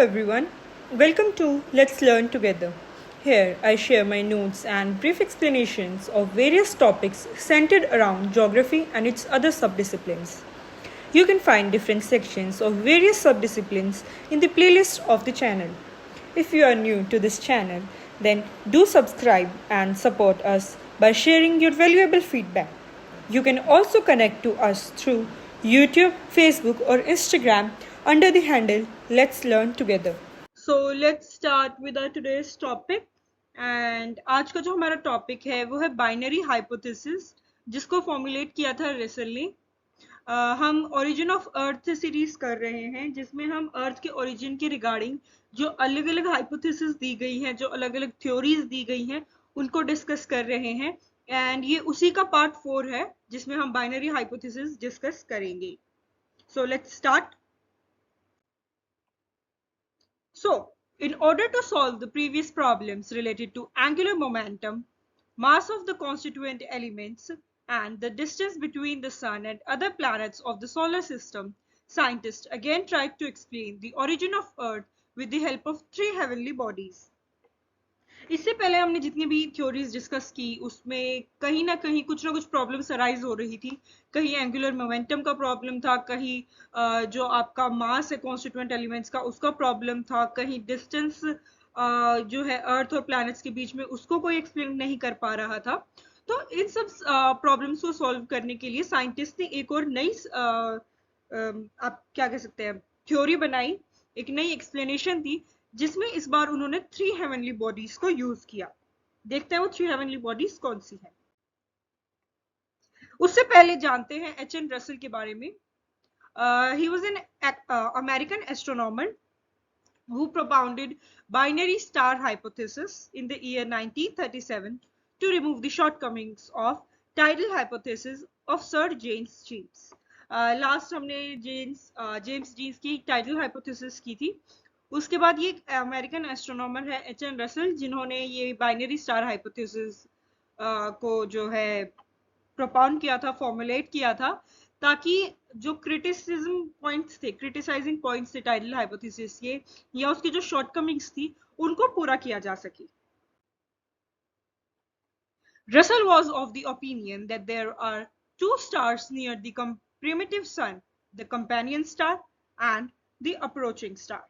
everyone, welcome to Let's Learn Together. Here I share my notes and brief explanations of various topics centered around geography and its other subdisciplines. You can find different sections of various subdisciplines in the playlist of the channel. If you are new to this channel, then do subscribe and support us by sharing your valuable feedback. You can also connect to us through YouTube, Facebook, or Instagram under the handle Let's Learn Together. So let's start with our today's topic. And आज का जो हमारा topic है वो है binary hypothesis, जिसको formulate किया था रिसेंटली। हम ओरिजिन ऑफ अर्थ सीरीज कर रहे हैं, जिसमें हम अर्थ के ओरिजिन के रिगार्डिंग जो अलग अलग हाइपोथेसिस दी गई हैं, जो अलग अलग थ्योरीज दी गई हैं, उनको डिस्कस कर रहे हैं। एंड ये उसी का पार्ट 4 है, जिसमें हम बाइनरी हाइपोथेसिस डिस्कस करेंगे। So let's start. So, in order to solve the previous problems related to angular momentum, mass of the constituent elements, and the distance between the sun and other planets of the solar system, scientists again tried to explain the origin of Earth with the help of three heavenly bodies. इससे पहले हमने जितनी भी theories discuss की, उसमें कहीं ना कुछ प्रॉब्लम्स अराइज हो रही थी। कहीं एंगुलर मोमेंटम का प्रॉब्लम था, कहीं जो आपका मास है कॉन्स्टिट्यूएंट एलिमेंट्स का उसका प्रॉब्लम था, कहीं डिस्टेंस जो है अर्थ और प्लैनेट्स के बीच में उसको कोई एक्सप्लेन नहीं कर पा रहा था। तो इन सब प्रॉब्लम्स को सॉल्व करने के लिए साइंटिस्ट ने एक और नई आप क्या कह सकते हैं थ्योरी बनाई, एक नई एक्सप्लेनेशन दी, जिसमें इस बार उन्होंने थ्री हेवनली बॉडीज को यूज किया। देखते हैं वो थ्री हेवनली बॉडीज कौन सी है। उससे पहले जानते हैं एच.एन. रसेल के बारे में। He was an American astronomer who propounded binary star hypothesis in the year 1937 to remove the shortcomings of tidal hypothesis of Sir James Jeans. Last हमने जेम्स जीन्स की टाइडल हाइपोथेसिस की थी। उसके बाद ये अमेरिकन एस्ट्रोनॉमर है H.N.. Russell, जिन्होंने ये बाइनरी स्टार हाइपोथेसिस को जो है प्रोपाउंड किया था, फॉर्मुलेट किया था, ताकि जो क्रिटिसाइजिंग पॉइंट्स थे टाइडल हाइपोथेसिस के, या उसकी जो शॉर्टकमिंग्स थी, उनको पूरा किया जा सके। Russell was of the opinion that there are two stars near the primitive sun, the companion star and the approaching star.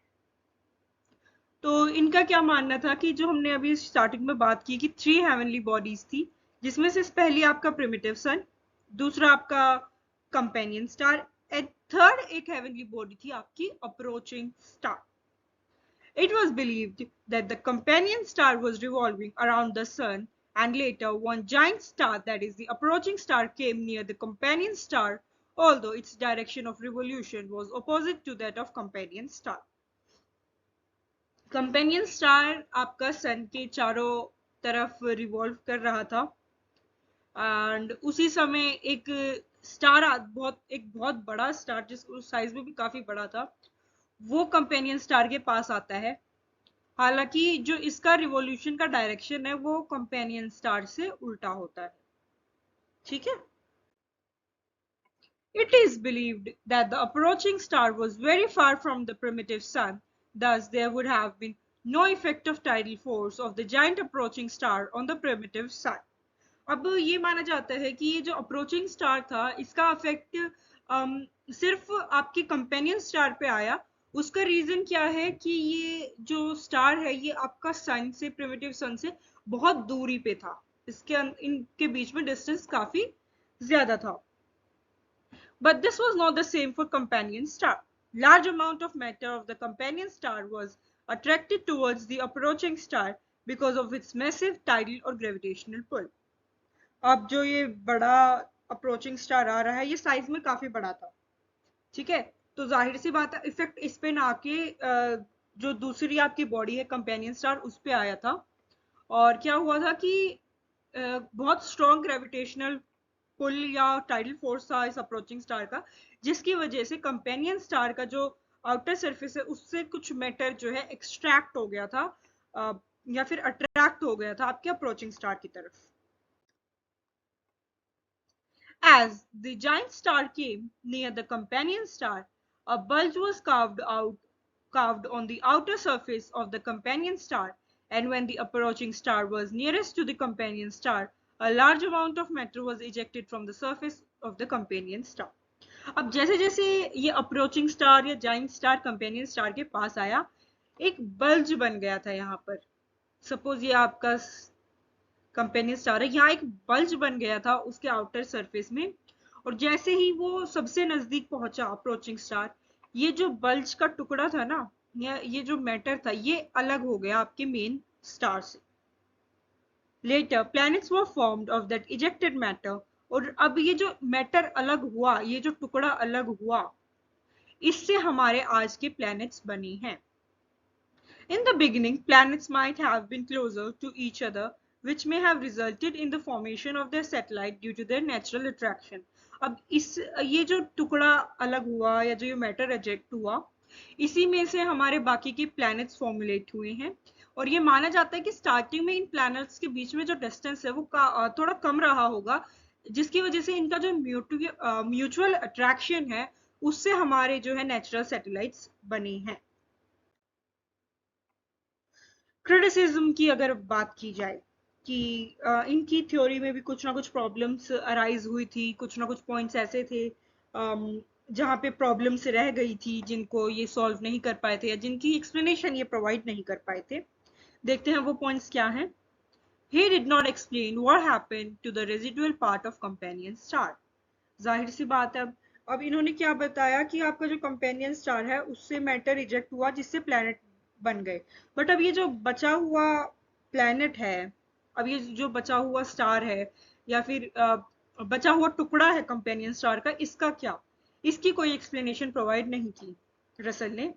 तो इनका क्या मानना था कि जो हमने अभी स्टार्टिंग में बात की कि थ्री हेवनली बॉडीज थी, जिसमें से पहली आपका प्रिमिटिव सन, दूसरा आपका कंपेनियन स्टार, एंड थर्ड एक हेवनली बॉडी थी आपकी approaching star. It was believed that the companion star was revolving around the sun, and later one giant star, that is the approaching star, came near the companion star, although its direction of revolution was opposite to that of companion star. Companion star आपका सन के चारों तरफ revolve कर रहा था, and उसी समय एक स्टार बहुत बड़ा स्टार, जिसको साइज में भी काफी बड़ा था, वो कंपेनियन स्टार के पास आता है। हालांकि जो इसका रिवॉल्यूशन का डायरेक्शन है वो कंपेनियन स्टार से उल्टा होता है। ठीक है। It is believed that the approaching star was very far from the primitive sun, thus there would have been no effect of tidal force of the giant approaching star on the primitive sun. अब ये माना जाता है कि ये जो approaching star था, इसका अफेक्ट सिर्फ आपके कंपेनियन स्टार पे आया। उसका रीजन क्या है कि ये जो स्टार है ये आपका सन से, प्रिमिटिव सन से बहुत दूरी पे था, इनके बीच में डिस्टेंस काफी ज्यादा था। But this was not the same for companion star. Large amount of matter of the companion star was attracted towards the approaching star because of its massive tidal or gravitational pull. अब जो ये बड़ा approaching star आ रहा है, ये size में काफी बड़ा था। ठीक है, तो जाहिर सी बात है इफेक्ट इस पे ना आके जो दूसरी आपकी बॉडी है कंपेनियन स्टार, उस पे आया था। और क्या हुआ था कि बहुत स्ट्रॉन्ग ग्रेविटेशनल पुल या टाइडल फोर्स था इस अप्रोचिंग स्टार का, जिसकी वजह से कंपेनियन स्टार का जो आउटर सरफेस है उससे कुछ मैटर जो है एक्सट्रैक्ट हो गया था, या फिर अट्रैक्ट हो गया था आपके अप्रोचिंग स्टार की तरफ। As the giant star came near the companion star, a bulge was carved out carved on the outer surface of the companion star, and when the approaching star was nearest to the companion star, a large amount of matter was ejected from the surface of the companion star. अब जैसे जैसे ये approaching star या giant star companion star के पास आया, एक bulge बन गया था यहाँ पर. सपोज ये आपका कंपेनियन स्टार है, यहाँ एक बल्ज बन गया था उसके आउटर सरफेस में, और जैसे ही वो सबसे नजदीक पहुंचा अप्रोचिंग स्टार, ये जो बल्ज का टुकड़ा था ना, ये जो मैटर था, ये अलग हो गया आपके मेन स्टार से. Later, planets were formed of that ejected matter. और अब ये जो मैटर अलग हुआ, ये जो टुकड़ा अलग हुआ, इससे हमारे आज के planets बने हैं. In the beginning, planets might have been closer to each other, which may have resulted in the formation of their satellite due to their natural attraction. अब ये जो टुकड़ा अलग हुआ या जो ये मैटर रिजेक्ट हुआ, इसी में से हमारे बाकी के प्लैनेट्स फॉर्मुलेट हुए हैं. और ये माना जाता है कि स्टार्टिंग में इन प्लैनेट्स के बीच में जो डिस्टेंस है वो थोड़ा कम रहा होगा, जिसकी वजह से इनका जो म्यूचुअल अट्रैक्शन है, उससे हमारे जो है नेचुरल सैटेलाइट्स बने हैं. क्रिटिसिज्म की अगर बात की जाए कि इनकी थ्योरी में भी कुछ ना कुछ प्रॉब्लम्स अराइज हुई थी, कुछ ना कुछ पॉइंट्स ऐसे थे जहाँ पे प्रॉब्लम्स रह गई थी, जिनको ये सॉल्व नहीं कर पाए थे या जिनकी एक्सप्लेनेशन ये प्रोवाइड नहीं कर पाए थे. देखते हैं वो पॉइंट्स क्या हैं. He did not explain what happened to the residual part of companion star. जाहिर सी बात है, अब इन्होंने क्या बताया कि आपका जो कंपेनियन स्टार है उससे मैटर रिजेक्ट हुआ, जिससे प्लैनेट बन गए. बट अब ये जो बचा हुआ प्लैनेट है, अब ये जो बचा हुआ स्टार है या फिर बचा हुआ टुकड़ा है कंपेनियन स्टार का, इसका क्या, इसकी कोई एक्सप्लेनेशन प्रोवाइड नहीं की रसल ने.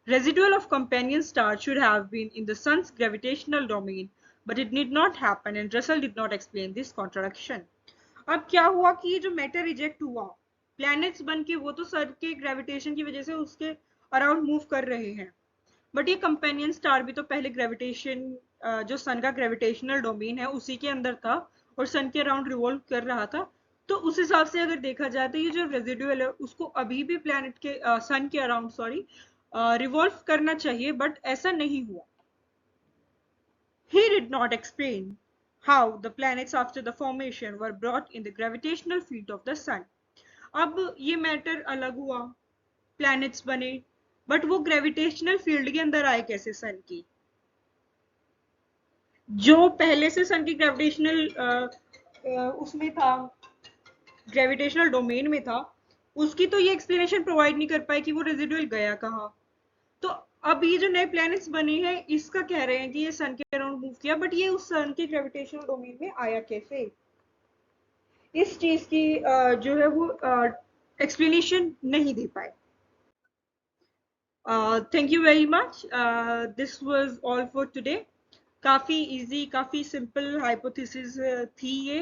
Residual of companion star should have been in the sun's gravitational domain, but it did not happen, and Russell did not explain this contradiction. अब क्या हुआ कि ये जो मैटर रिजेक्ट हुआ, प्लैनेट्स बन के वो तो सन के ग्रेविटेशन की वजह से उसके अराउंड मूव कर रहे हैं, बट ये कंपेनियन स्टार भी तो पहले ग्रेविटेशन, जो सन का ग्रेविटेशनल डोमेन है उसी के अंदर था और सन के अराउंड रिवॉल्व कर रहा था. तो उस हिसाब से अगर देखा जाए तो ये जो रेजिडुअल है उसको अभी भी प्लैनेट के सन के अराउंड रिवॉल्व करना चाहिए, बट ऐसा नहीं हुआ. He did not explain how the planets after the formation were brought in the gravitational field of the sun. अब ये मैटर अलग हुआ, प्लैनेट्स बने, बट वो ग्रेविटेशनल फील्ड के अंदर आए कैसे सन की, जो पहले से सन की ग्रेविटेशनल उसमें था, ग्रेविटेशनल डोमेन में था, उसकी तो ये एक्सप्लेनेशन प्रोवाइड नहीं कर पाए कि वो रेजिडुअल गया कहाँ. तो अब ये जो नए प्लैनेट्स बने हैं, इसका कह रहे हैं कि ये सन के अराउंड मूव किया, बट ये उस सन के ग्रेविटेशनल डोमेन में आया कैसे, इस चीज की जो है वो एक्सप्लेनेशन नहीं दे पाए. Thank you very much. This was all for today. काफी इजी, काफी सिंपल हाइपोथेसिस थी ये,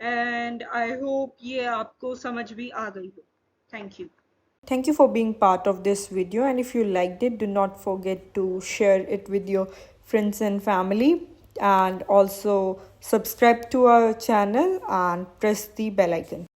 एंड आई होप ये आपको समझ भी आ गई हो. Thank you. Thank you for being part of this video, and if you liked it, do not forget to share it with your friends and family, and also subscribe to our channel and press the bell icon.